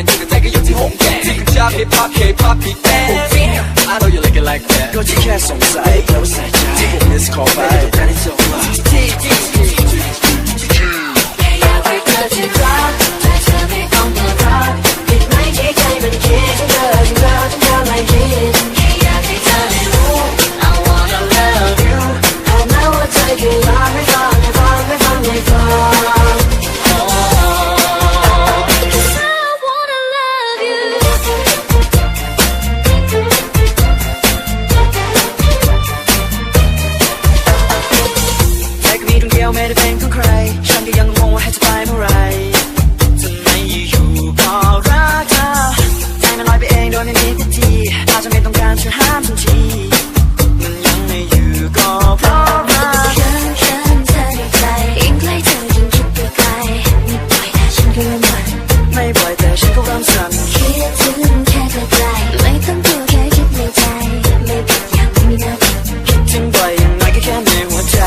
นอยู่กันแต่ก็อยู่ที่หงแก่ที่คุณชอบฮิปฮอปเคป๊อปบิ๊กแบน I know you like it like that ก็ที่แค่สงสัยแล้วใส่ใจที่ผมมิสคอลไปแต่ได้จบมาอยากให้เธอจะรักแต่เธอไม่ต้องมารักผิดไหมที่ใจมันคิดถึงเธอถึงเราถึงเธอไม่ยินแค่อยากให้เธอได้รู้ I wanna love you แต่แม้ว่าใจแค่อยากให้ฟังให้ฟังให้ฟังให้ฟัง Cause I wanna love youแต่ก็มีตรงเดียวไม่ได้เป็นของใครฉันก็ยังงงว่าให้เธอไปเมื่อไรทำไมอยู่ๆก็รักเธอใจมันลอยไปเองโดยไม่มีทิฏฐิอาจจะไม่ต้องการช่วยห้ามทันทีมันยังไม่อยู่ก็เพราะรักฉันเธอในใจยิ่งใกล้เธอยิ่งคิดไปไกลไม่ปล่อยแต่ฉันก็เริ่มมัน ไม่ปล่อยแต่ฉันก็เริ่มสั่นคิดถึงแค่ไกลๆไม่ต้องพูดแค่คิดในใจไม่ผิดอย่างไม่มีหน้าที่คิดถึงบ่อยยังไงก็แค่ในหัวใจ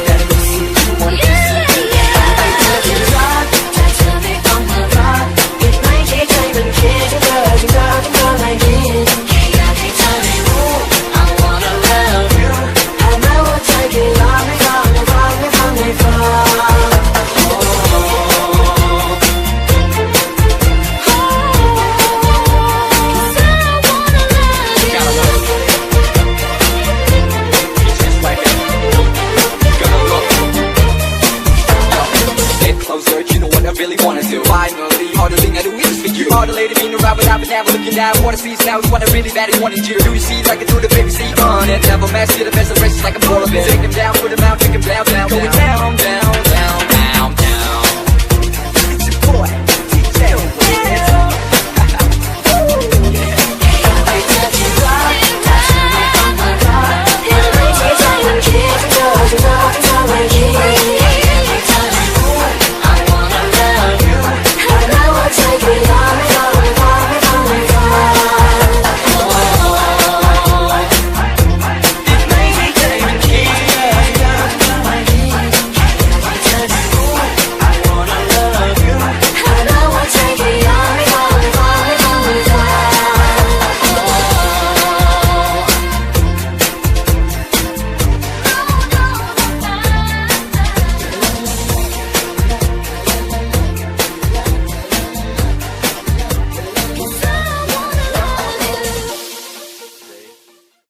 แต่ก็มีวันที่สุดรักแต่เธอไม่ต้องมารักผิดไหมที่ใจมันคิดถึงเธอถึงเธอถึงเธอไม่ยินแค่อยากให้เธอได้รู้ I wanna love you แต่แม้ว่าใจแค่อยากให้ฟังให้ฟังให้ฟังให้ฟัง Get closer, you know what I really wanna do. Finally, all the thing I do is for you. All the lady being around, but I've been never looking down. Wanna see now, you wanna really bad, you wanna do. Do you see like I do the baby, see on it. Never match to the best of races like I'm all of it. Take them down, put them out, take them down, down, going down, down, down.